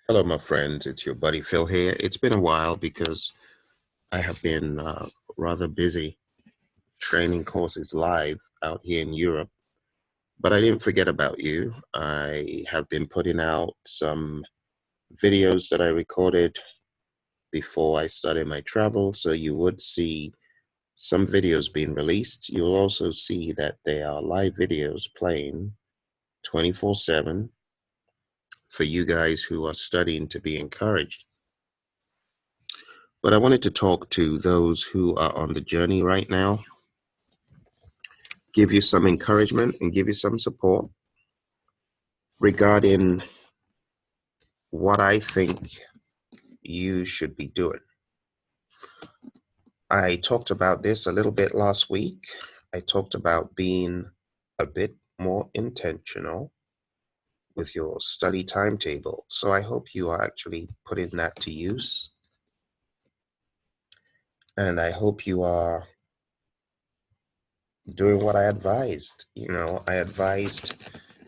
Hello, my friends. It's your buddy Phil here. It's been a while because I have been rather busy training courses live out here in Europe, but I didn't forget about you. I have been putting out some videos that I recorded before I started my travel, so you would see some videos being released. You'll also see that there are live videos playing 24/7 for you guys who are studying to be encouraged. But I wanted to talk to those who are on the journey right now, give you some encouragement and give you some support regarding what I think you should be doing. I talked about this a little bit last week. I talked about being a bit more intentional with your study timetable. So I hope you are actually putting that to use. And I hope you are doing what I advised. I advised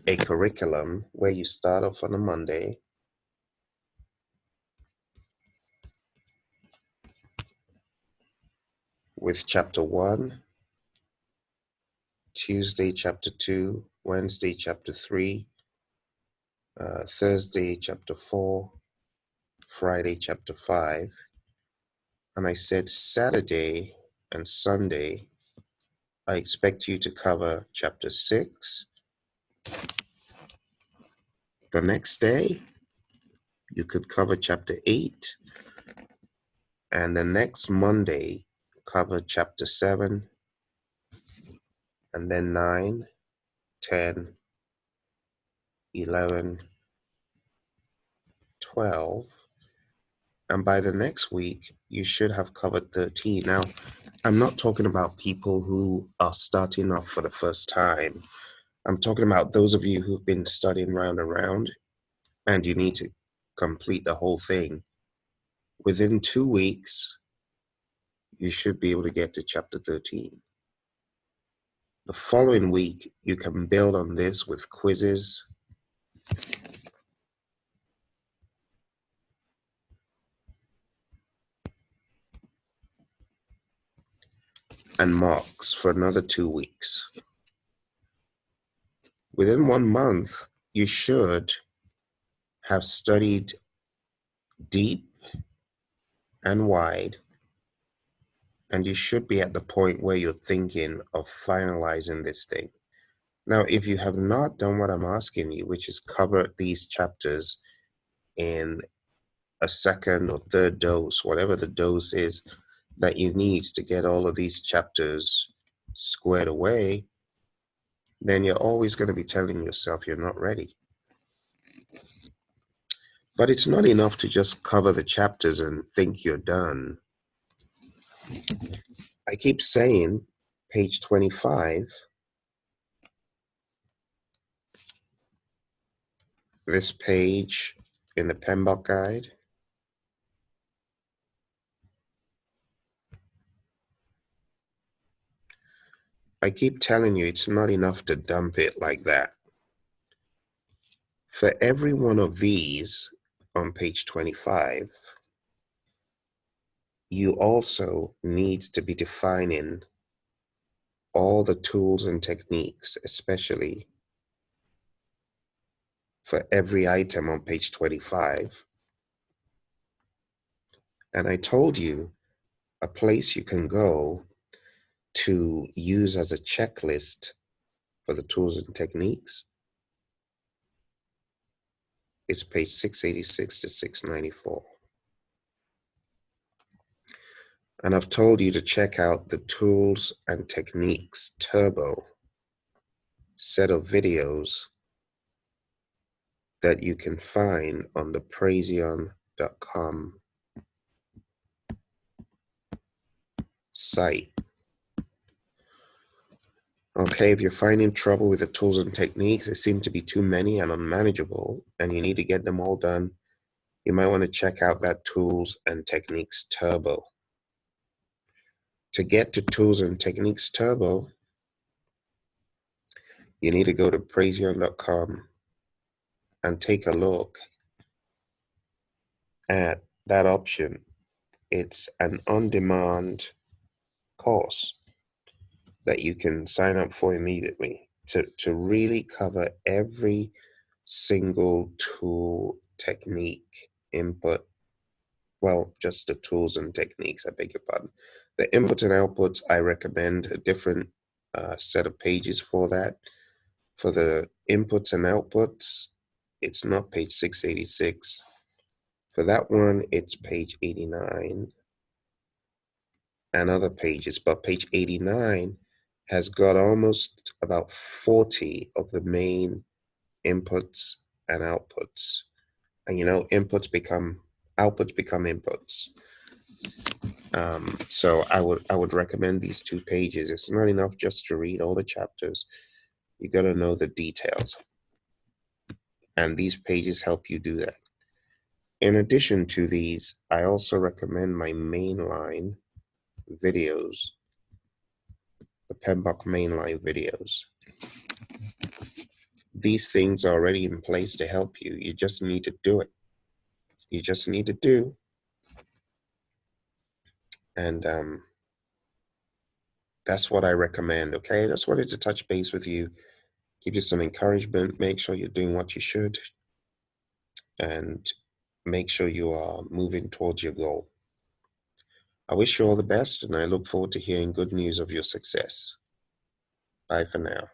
a curriculum where you start off on a Monday with chapter 1, Tuesday chapter 2, Wednesday chapter 3, Thursday chapter 4, Friday chapter 5. And I said Saturday and Sunday, I expect you to cover chapter 6. The next day, you could cover chapter 8. And the next Monday, cover chapter 7. And then 9, 10, 11, 12. And by the next week, you should have covered 13. Now, I'm not talking about people who are starting off for the first time. I'm talking about those of you who've been studying round and round, and you need to complete the whole thing. Within 2 weeks, you should be able to get to chapter 13. The following week, you can build on this with quizzes, and marks for another 2 weeks. Within 1 month, you should have studied deep and wide, and you should be at the point where you're thinking of finalizing this thing. Now, if you have not done what I'm asking you, which is cover these chapters in a second or third dose, whatever the dose is that you need to get all of these chapters squared away, then you're always going to be telling yourself you're not ready. But it's not enough to just cover the chapters and think you're done. I keep saying page 25, this page in the PMBOK guide, I keep telling you it's not enough to dump it like that. For every one of these on page 25, you also need to be defining all the tools and techniques, especially for every item on page 25. And I told you a place you can go to use as a checklist for the tools and techniques is page 686 to 694. And I've told you to check out the Tools and Techniques Turbo set of videos that you can find on the Praizion.com site. Okay, if you're finding trouble with the tools and techniques, there seem to be too many and unmanageable, and you need to get them all done, you might want to check out that Tools and Techniques Turbo. To get to Tools and Techniques Turbo, you need to go to Praizion.com and take a look at that option, it's an on-demand course that you can sign up for immediately to really cover every single tool, technique, input. Well, just the tools and techniques, I beg your pardon. The input and outputs, I recommend a different set of pages for that. For the inputs and outputs, it's not page 686. For that one, it's page 89 and other pages, but page 89 has got almost about 40 of the main inputs and outputs. And outputs become inputs. So I would recommend these 2 pages. It's not enough just to read all the chapters. You got to know the details. And these pages help you do that. In addition to these, I also recommend my mainline videos, the PMBOK mainline videos. These things are already in place to help you. You just need to do it. You just need to do. And that's what I recommend, okay? Just wanted to touch base with you, give you some encouragement, make sure you're doing what you should, and make sure you are moving towards your goal. I wish you all the best, and I look forward to hearing good news of your success. Bye for now.